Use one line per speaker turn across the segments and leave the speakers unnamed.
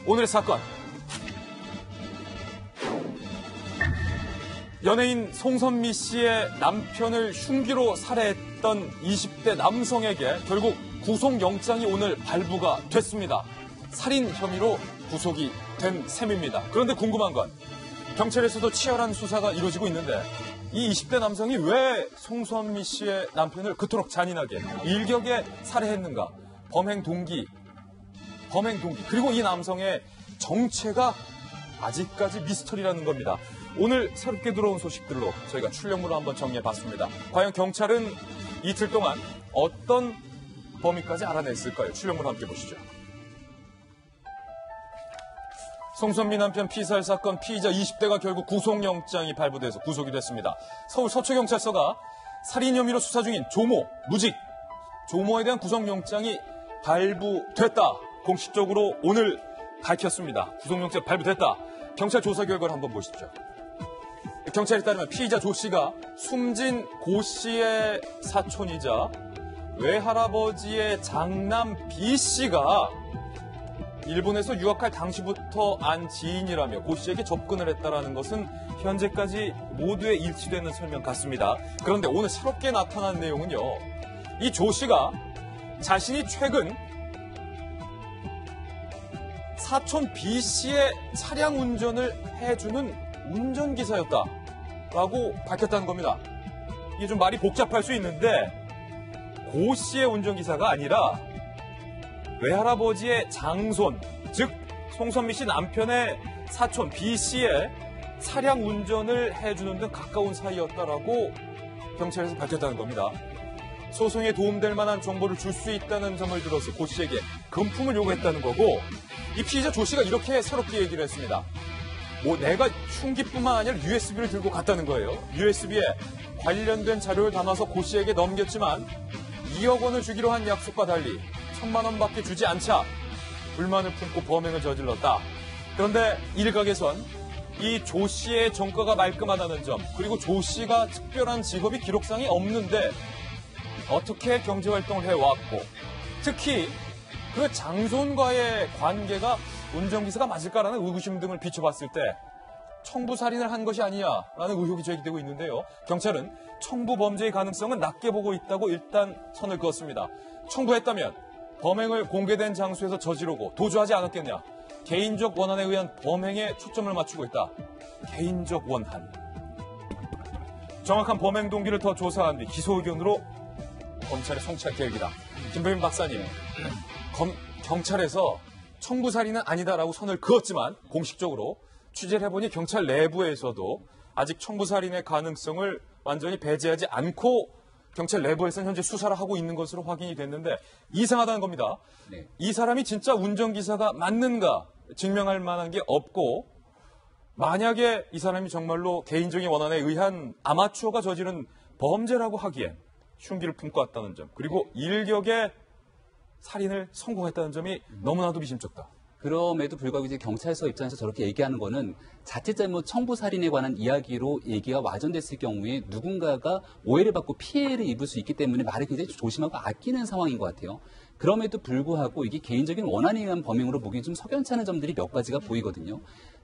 오늘의 사건. 연예인 송선미 씨의 남편을 흉기로 살해했던 20대 남성에게 결국 구속영장이 오늘 발부가 됐습니다. 살인 혐의로 구속이 된 셈입니다. 그런데 궁금한 건 경찰에서도 치열한 수사가 이루어지고 있는데 이 20대 남성이 왜 송선미 씨의 남편을 그토록 잔인하게 일격에 살해했는가? 범행 동기, 그리고 이 남성의 정체가 아직까지 미스터리라는 겁니다. 오늘 새롭게 들어온 소식들로 저희가 출력물을 한번 정리해봤습니다. 과연 경찰은 이틀 동안 어떤 범인까지 알아냈을까요? 출력물 함께 보시죠. 송선미 남편 피살 사건 피의자 20대가 결국 구속영장이 발부돼서 구속이 됐습니다. 서울 서초경찰서가 살인 혐의로 수사 중인 조모, 무직, 조모에 대한 구속영장이 발부됐다. 공식적으로 오늘 밝혔습니다. 구속영장 발부됐다. 경찰 조사 결과를 한번 보시죠. 경찰에 따르면 피의자 조 씨가 숨진 고 씨의 사촌이자 외할아버지의 장남 B 씨가 일본에서 유학할 당시부터 안 지인이라며 고 씨에게 접근을 했다는 것은 현재까지 모두에 일치되는 설명 같습니다. 그런데 오늘 새롭게 나타난 내용은요. 이 조 씨가 자신이 최근 사촌 B 씨의 차량 운전을 해주는 운전기사였다라고 밝혔다는 겁니다. 이게 좀 말이 복잡할 수 있는데 고 씨의 운전기사가 아니라 외할아버지의 장손, 즉 송선미 씨 남편의 사촌 B 씨의 차량 운전을 해주는 등 가까운 사이였다라고 경찰에서 밝혔다는 겁니다. 소송에 도움될 만한 정보를 줄 수 있다는 점을 들어서 고 씨에게 금품을 요구했다는 거고 이 피의자 조 씨가 이렇게 새롭게 얘기를 했습니다. 내가 흉기뿐만 아니라 USB를 들고 갔다는 거예요. USB에 관련된 자료를 담아서 고 씨에게 넘겼지만 2억 원을 주기로 한 약속과 달리 1,000만 원밖에 주지 않자 불만을 품고 범행을 저질렀다. 그런데 일각에선 이 조 씨의 전과가 말끔하다는 점, 그리고 조 씨가 특별한 직업이 기록상에 없는데 어떻게 경제활동을 해왔고 특히 그 장손과의 관계가 운전기사가 맞을까라는 의구심 등을 비춰봤을 때 청부살인을 한 것이 아니냐라는 의혹이 제기되고 있는데요. 경찰은 청부범죄의 가능성은 낮게 보고 있다고 일단 선을 그었습니다. 청부했다면 범행을 공개된 장소에서 저지르고 도주하지 않았겠냐. 개인적 원한에 의한 범행에 초점을 맞추고 있다. 개인적 원한. 정확한 범행 동기를 더 조사한 뒤 기소 의견으로 검찰에 송치할 계획이다. 김병민 박사님, 경찰에서 청부살인은 아니다라고 선을 그었지만 공식적으로 취재를 해보니 경찰 내부에서도 아직 청부살인의 가능성을 완전히 배제하지 않고 경찰 내부에서는 현재 수사를 하고 있는 것으로 확인이 됐는데 이상하다는 겁니다. 네. 이 사람이 진짜 운전기사가 맞는가 증명할 만한 게 없고 만약에 이 사람이 정말로 개인적인 원한에 의한 아마추어가 저지른 범죄라고 하기엔 흉기를 품고 왔다는 점, 그리고 일격의 살인을 성공했다는 점이 너무나도 미심쩍다.
그럼에도 불구하고 이제 경찰서 입장에서 저렇게 얘기하는 거는 자칫 잘못 청부살인에 관한 이야기로 얘기가 와전됐을 경우에 누군가가 오해를 받고 피해를 입을 수 있기 때문에 말을 굉장히 조심하고 아끼는 상황인 것 같아요. 그럼에도 불구하고 이게 개인적인 원한에 의한 범행으로 보기엔 좀 석연치 않은 점들이 몇 가지가 보이거든요.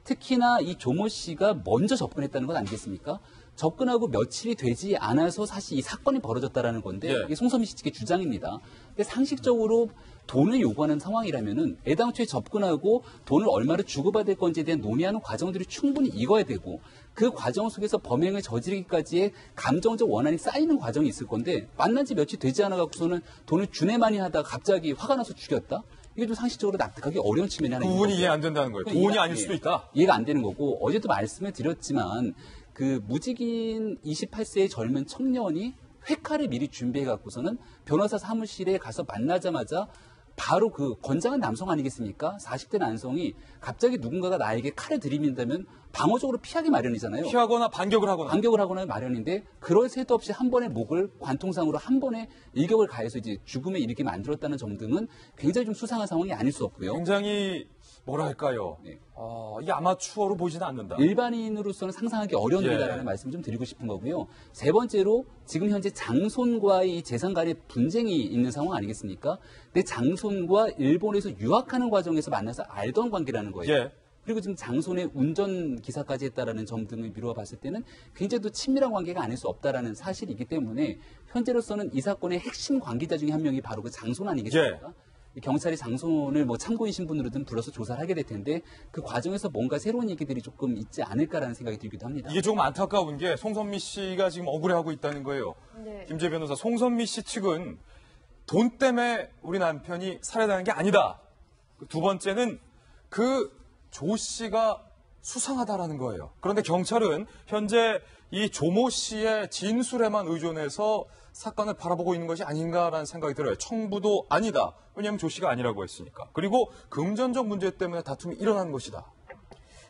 특히나 이 조모 씨가 먼저 접근했다는 건 아니겠습니까? 접근하고 며칠이 되지 않아서 사실 이 사건이 벌어졌다라는 건데 이게 송선미 씨 측의 주장입니다. 근데 상식적으로 돈을 요구하는 상황이라면은 애당초에 접근하고 돈을 얼마를 주고받을 건지에 대한 논의하는 과정들이 충분히 익어야 되고 그 과정 속에서 범행을 저지르기까지의 감정적 원한이 쌓이는 과정이 있을 건데 만난 지 며칠 되지 않아 갖고서는 돈을 주네마니 하다가 갑자기 화가 나서 죽였다? 이게 좀 상식적으로 납득하기 어려운 측면이 하나 있는 거죠.
부분이 이해 안 된다는 거예요. 돈이 아닐 수도 있다.
이해가 안 되는 거고 어제도 말씀을 드렸지만 그 무직인 28세의 젊은 청년이 회칼을 미리 준비해 갖고서는 변호사 사무실에 가서 만나자마자 바로 그 건장한 남성 아니겠습니까? 40대 남성이 갑자기 누군가가 나에게 칼을 들이민다면 방어적으로 피하기 마련이잖아요.
피하거나 반격을 하거나.
반격을 하거나 마련인데 그럴 새도 없이 한 번의 목을 관통상으로 한 번에 일격을 가해서 이제 죽음에 이르게 만들었다는 점 등은 굉장히 좀 수상한 상황이 아닐 수 없고요.
굉장히 뭐랄까요?
네.
이게 아마추어로 보이지는 않는다.
일반인으로서는 상상하기 어려운
예.
일이다라는 말씀 좀 드리고 싶은 거고요. 세 번째로 지금 현재 장손과의 이 재산 간의 분쟁이 있는 상황 아니겠습니까? 근데 장손과 일본에서 유학하는 과정에서 만나서 알던 관계라는 거예요.
예.
그리고 지금 장손의 운전기사까지 했다라는 점 등을 미루어 봤을 때는 굉장히 또 친밀한 관계가 아닐 수 없다라는 사실이기 때문에 현재로서는 이 사건의 핵심 관계자 중에 한 명이 바로 그 장손 아니겠습니까? 경찰이 장손을 뭐 참고인 신분으로든 불러서 조사를 하게 될 텐데 그 과정에서 뭔가 새로운 얘기들이 조금 있지 않을까라는 생각이 들기도 합니다.
이게 조금 안타까운 게 송선미 씨가 지금 억울해하고 있다는 거예요.
네.
김재 변호사, 송선미 씨 측은 돈 때문에 우리 남편이 살해당한 게 아니다. 두 번째는 그 조 씨가 수상하다라는 거예요. 그런데 경찰은 현재 이 조모 씨의 진술에만 의존해서 사건을 바라보고 있는 것이 아닌가라는 생각이 들어요. 청부도 아니다. 왜냐하면 조 씨가 아니라고 했으니까. 그리고 금전적 문제 때문에 다툼이 일어난 것이다.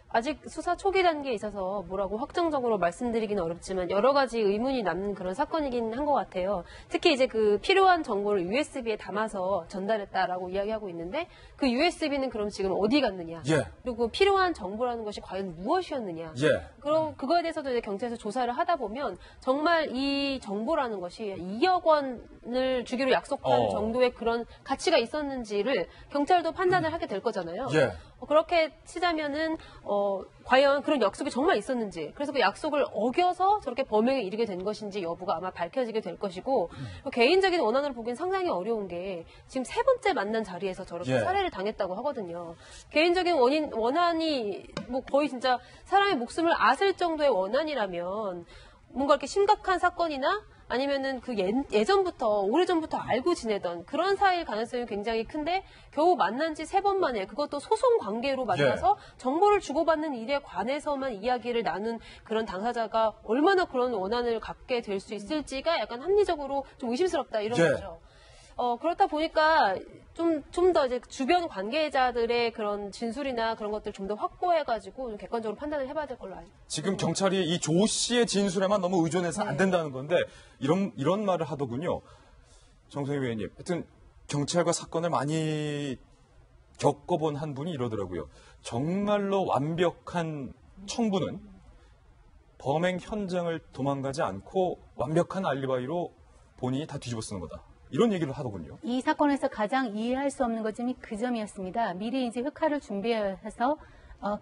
아직 수사 초기 단계에 있어서 뭐라고 확정적으로 말씀드리기는 어렵지만 여러 가지 의문이 남는 그런 사건이긴 한 것 같아요. 특히 이제 그 필요한 정보를 USB에 담아서 전달했다라고 이야기하고 있는데 그 USB는 그럼 지금 어디 갔느냐?
예.
그리고 필요한 정보라는 것이 과연 무엇이었느냐?
예.
그럼 그거에 대해서도 이제 경찰에서 조사를 하다 보면 정말 이 정보라는 것이 2억 원을 주기로 약속한 정도의 그런 가치가 있었는지를 경찰도 판단을 하게 될 거잖아요.
예.
그렇게 치자면은 과연 그런 약속이 정말 있었는지, 그래서 그 약속을 어겨서 저렇게 범행에 이르게 된 것인지 여부가 아마 밝혀지게 될 것이고, 개인적인 원한으로 보기엔 상당히 어려운 게 지금 세 번째 만난 자리에서 저렇게
예.
살해를 당했다고 하거든요. 개인적인 원한이 뭐 거의 진짜 사람의 목숨을 앗을 정도의 원한이라면 뭔가 이렇게 심각한 사건이나 아니면은 그 예전부터, 오래전부터 알고 지내던 그런 사이일 가능성이 굉장히 큰데 겨우 만난 지 3번 만에 그것도 소송 관계로 만나서 정보를 주고받는 일에 관해서만 이야기를 나눈 그런 당사자가 얼마나 그런 원한을 갖게 될 수 있을지가 약간 합리적으로 좀 의심스럽다 이런 거죠. 그렇다 보니까 좀 더 이제 주변 관계자들의 그런 진술이나 그런 것들 좀 더 확보해가지고 좀 객관적으로 판단을 해봐야 될 걸로 알죠.
지금 경찰이 이 조 씨의 진술에만 너무 의존해서는 안 된다는 건데 이런 말을 하더군요. 정성희 위원님. 하여튼 경찰과 사건을 많이 겪어본 한 분이 이러더라고요. 정말로 완벽한 청부는 범행 현장을 도망가지 않고 완벽한 알리바이로 본인이 다 뒤집어 쓰는 거다. 이런 얘기를 하더군요.
이 사건에서 가장 이해할 수 없는 점이 그 점이었습니다. 미리 이제 회카를 준비해서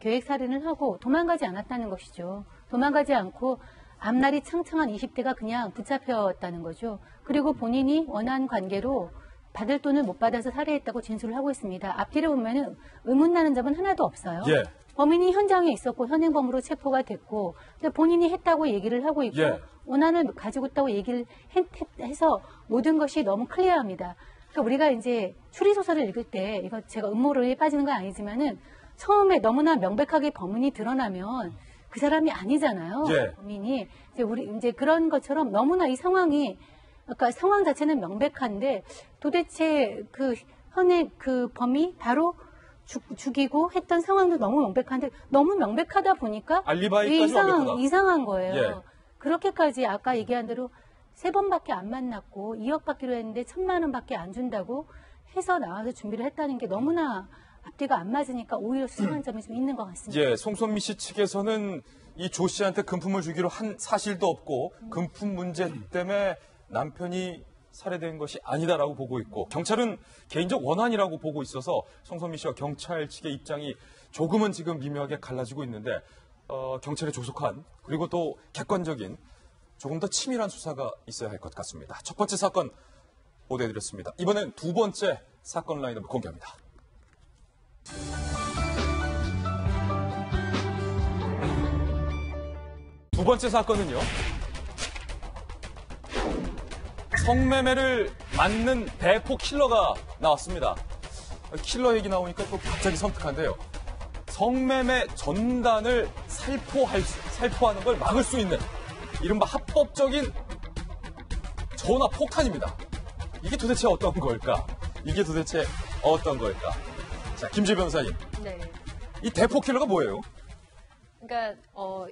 계획 살인을 하고 도망가지 않았다는 것이죠. 도망가지 않고 앞날이 창창한 20대가 그냥 붙잡혔다는 거죠. 그리고 본인이 원한 관계로 받을 돈을 못 받아서 살해했다고 진술을 하고 있습니다. 앞뒤를 보면은 의문나는 점은 하나도 없어요.
예.
범인이 현장에 있었고 현행범으로 체포가 됐고 근데 본인이 했다고 얘기를 하고 있고
예.
원한을 가지고 있다고 얘기를 해서 모든 것이 너무 클리어합니다. 그러니까 우리가 이제 추리소설을 읽을 때 이거 제가 음모론에 빠지는 건 아니지만은 처음에 너무나 명백하게 범인이 드러나면 그 사람이 아니잖아요.
예.
범인이 이제 우리 이제 그런 것처럼 너무나 이 상황이 그러니까 상황 자체는 명백한데 도대체 그 현의 그 범이 바로 죽이고 했던 상황도 너무 명백한데 너무 명백하다 보니까
알리바이까지 완벽하다.
이상한 거예요.
예.
그렇게까지 아까 얘기한 대로 3번밖에 안 만났고 2억 받기로 했는데 1,000만 원밖에 안 준다고 해서 나와서 준비를 했다는 게 너무나 앞뒤가 안 맞으니까 오히려 수상한 점이 좀 있는 것 같습니다.
예, 송선미 씨 측에서는 이 조 씨한테 금품을 주기로 한 사실도 없고 금품 문제 때문에 남편이 살해된 것이 아니다라고 보고 있고 경찰은 개인적 원한이라고 보고 있어서 송선미 씨와 경찰 측의 입장이 조금은 지금 미묘하게 갈라지고 있는데 경찰의 조속한 그리고 또 객관적인 조금 더 치밀한 수사가 있어야 할 것 같습니다. 첫 번째 사건 보도해드렸습니다. 이번엔 두 번째 사건 라인업을 공개합니다. 두 번째 사건은요. 성매매를 맡는 대포 킬러가 나왔습니다. 킬러 얘기 나오니까 또 갑자기 섬뜩한데요. 성매매 전단을 살포하는 걸 막을 수 있는 이른바 합법적인 전화 폭탄입니다. 이게 도대체 어떤 걸까? 자, 김재 변호사님.
네.
이 대포 킬러가 뭐예요?
그러니까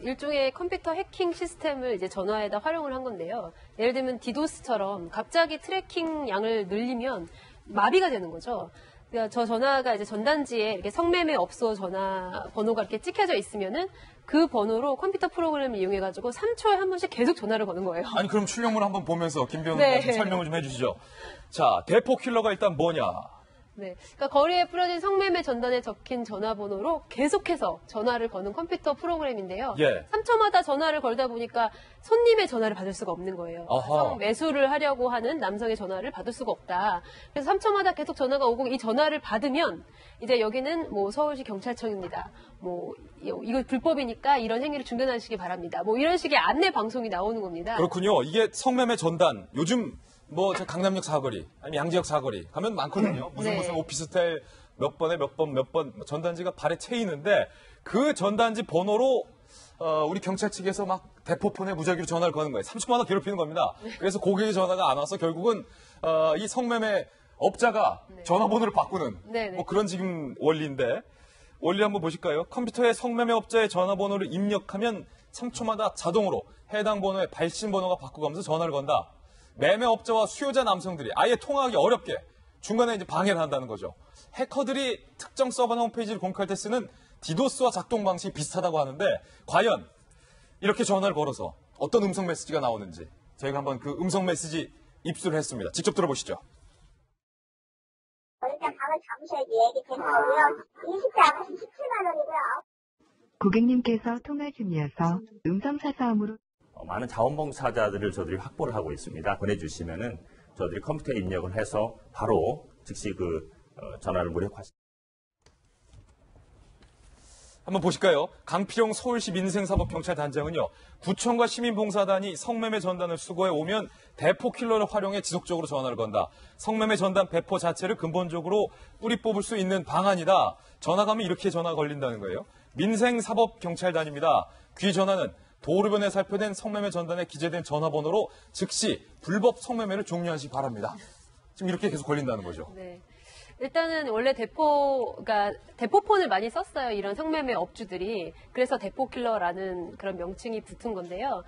일종의 컴퓨터 해킹 시스템을 이제 전화에다 활용을 한 건데요. 예를 들면 디도스처럼 갑자기 트래킹 양을 늘리면 마비가 되는 거죠. 그러니까 저 전화가 이제 전단지에 이렇게 성매매 업소 전화 번호가 이렇게 찍혀져 있으면은 그 번호로 컴퓨터 프로그램을 이용해가지고 3초에 한 번씩 계속 전화를 거는 거예요.
아니 그럼 출력물 한번 보면서 김병훈
네.
좀 설명을 좀 해주시죠. 자, 대포 킬러가 일단 뭐냐?
네. 그러니까 거리에 뿌려진 성매매 전단에 적힌 전화번호로 계속해서 전화를 거는 컴퓨터 프로그램인데요.
예.
3초마다 전화를 걸다 보니까 손님의 전화를 받을 수가 없는 거예요.
아하.
성매수를 하려고 하는 남성의 전화를 받을 수가 없다. 그래서 3초마다 계속 전화가 오고 이 전화를 받으면 이제 여기는 뭐 서울시 경찰청입니다. 뭐 이거 불법이니까 이런 행위를 중단하시기 바랍니다. 뭐 이런 식의 안내 방송이 나오는 겁니다.
그렇군요. 이게 성매매 전단 요즘 뭐 저 강남역 사거리 아니면 양재역 사거리 가면 많거든요. 무슨
네.
무슨 오피스텔 몇 번에 몇 번 전단지가 발에 채 있는데 그 전단지 번호로 우리 경찰 측에서 막 대포폰에 무작위로 전화를 거는 거예요. 30분 괴롭히는 겁니다. 그래서 고객의 전화가 안 와서 결국은 이 성매매 업자가 전화번호를 바꾸는
네, 네.
뭐 그런 지금 원리인데 원리 한번 보실까요? 컴퓨터에 성매매 업자의 전화번호를 입력하면 3초마다 자동으로 해당 번호의 발신 번호가 바꿔가면서 전화를 건다. 매매업자와 수요자 남성들이 아예 통화하기 어렵게 중간에 이제 방해를 한다는 거죠. 해커들이 특정 서버나 홈페이지를 공개할 때 쓰는 디도스와 작동 방식이 비슷하다고 하는데 과연 이렇게 전화를 걸어서 어떤 음성 메시지가 나오는지 저희가 한번 그 음성 메시지 입수를 했습니다. 직접 들어보시죠.
일단 방을 잡으셔야지 얘기 된 거고요. 20대 아가씨 17만 원이고요.
고객님께서 통화 중이어서 음성사서함으로
많은 자원봉사자들을 저희들이 확보를 하고 있습니다. 보내주시면은 저희들이 컴퓨터에 입력을 해서 바로 즉시 전화를 무력화시.
한번 보실까요? 강필용 서울시 민생사법경찰단장은요. 구청과 시민봉사단이 성매매 전단을 수거해 오면 대포킬러를 활용해 지속적으로 전화를 건다. 성매매 전단 배포 자체를 근본적으로 뿌리 뽑을 수 있는 방안이다. 전화 가면 이렇게 전화 걸린다는 거예요. 민생사법경찰단입니다. 귀 전화는 도로변에 살펴낸 성매매 전단에 기재된 전화번호로 즉시 불법 성매매를 종료하시기 바랍니다. 지금 이렇게 계속 걸린다는 거죠.
네. 일단은 원래 그러니까 대포폰을 많이 썼어요. 이런 성매매 업주들이. 그래서 대포킬러라는 그런 명칭이 붙은 건데요.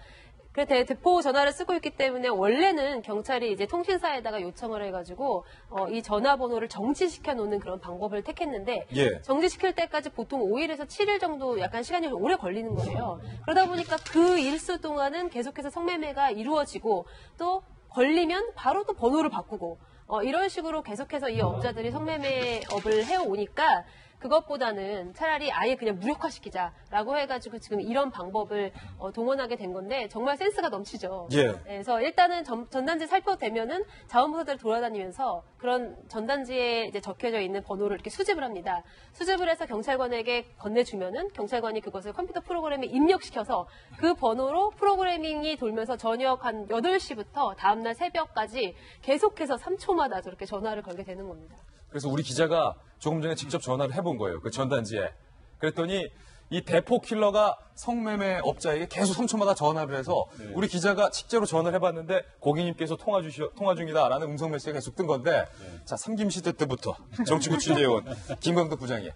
그래서 대포 전화를 쓰고 있기 때문에 원래는 경찰이 이제 통신사에다가 요청을 해가지고 이 전화번호를 정지시켜 놓는 그런 방법을 택했는데
예.
정지시킬 때까지 보통 5일에서 7일 정도 약간 시간이 좀 오래 걸리는 거예요. 그러다 보니까 그 일수 동안은 계속해서 성매매가 이루어지고 또 걸리면 바로 또 번호를 바꾸고 이런 식으로 계속해서 이 업자들이 성매매업을 해오니까 그것보다는 차라리 아예 그냥 무력화시키자라고 해가지고 지금 이런 방법을 동원하게 된 건데 정말 센스가 넘치죠.
예.
그래서 일단은 전단지 살펴되면은 자원봉사들 돌아다니면서 그런 전단지에 이제 적혀져 있는 번호를 이렇게 수집을 합니다. 수집을 해서 경찰관에게 건네주면은 경찰관이 그것을 컴퓨터 프로그램에 입력시켜서 그 번호로 프로그래밍이 돌면서 저녁 한 8시부터 다음날 새벽까지 계속해서 3초마다 저렇게 전화를 걸게 되는 겁니다.
그래서 우리 기자가 조금 전에 직접 전화를 해본 거예요. 그 전단지에. 그랬더니 이 대포킬러가 성매매 업자에게 계속 3초마다 전화를 해서 우리 기자가 실제로 전화를 해봤는데 고객님께서 통화 중이다라는 음성 메시지가 계속 뜬 건데 자, 삼김시대 때부터 정치부 취재원 김광덕 부장이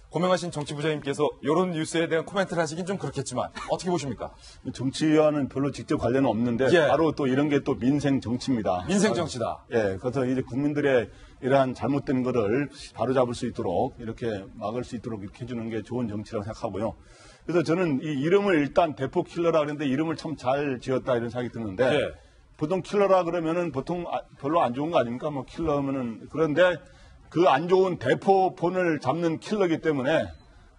고명하신 정치부장님께서 이런 뉴스에 대한 코멘트를 하시긴 좀 그렇겠지만 어떻게 보십니까?
정치와는 별로 직접 관련은 없는데
예.
바로 또 이런 게 또 민생 정치입니다.
민생 정치다.
예, 그래서 이제 국민들의 이러한 잘못된 거를 바로잡을 수 있도록 이렇게 막을 수 있도록 이렇게 해주는 게 좋은 정치라고 생각하고요. 그래서 저는 이 이름을 일단 대포 킬러라 그랬는데 이름을 참 잘 지었다 이런 생각이 드는데
예.
보통 킬러라 그러면은 보통 별로 안 좋은 거 아닙니까? 뭐 킬러면은 그런데 그 안 좋은 대포폰을 잡는 킬러이기 때문에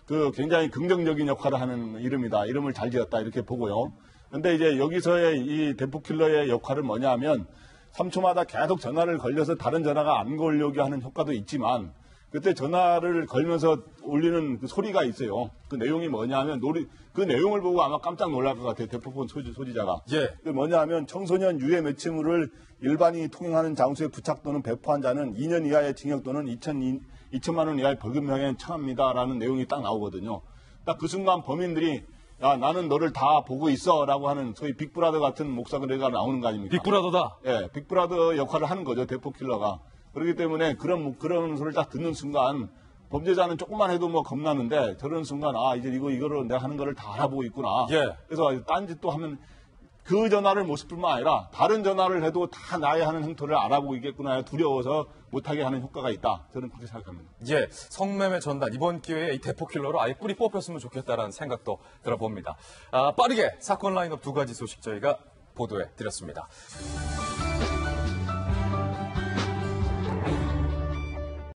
그 굉장히 긍정적인 역할을 하는 이름이다. 이름을 잘 지었다 이렇게 보고요. 그런데 이제 여기서의 이 대포킬러의 역할은 뭐냐면 3초마다 계속 전화를 걸려서 다른 전화가 안 걸려고 하는 효과도 있지만 그때 전화를 걸면서 울리는 그 소리가 있어요. 그 내용이 뭐냐면 그 내용을 보고 아마 깜짝 놀랄 것 같아요. 대포폰 소지자가.
예.
그 뭐냐면 청소년 유해 매체물을 일반인이 통행하는 장소에 부착 또는 배포한 자는 2년 이하의 징역 또는 2천만 원 이하의 벌금형에 처합니다라는 내용이 딱 나오거든요. 딱 그 순간 범인들이 야 나는 너를 다 보고 있어라고 하는 소위 빅브라더 같은 목사들가 나오는 거 아닙니까?
빅브라더다.
예, 빅브라더 역할을 하는 거죠. 대포킬러가. 그렇기 때문에 그런 소리를 딱 듣는 순간 범죄자는 조금만 해도 뭐 겁나는데 저런 순간 이제 이거를 내가 하는 거를 다 알아보고 있구나.
예.
그래서 딴짓도 하면 그 전화를 못 쓸 뿐만 아니라 다른 전화를 해도 다 나의 하는 흉터를 알아보고 있겠구나 두려워서 못하게 하는 효과가 있다. 저는 그렇게 생각합니다.
예, 성매매 전단 이번 기회에 이 대포킬러로 아예 뿌리 뽑혔으면 좋겠다라는 생각도 들어봅니다. 빠르게 사건 라인업 두 가지 소식 저희가 보도해 드렸습니다.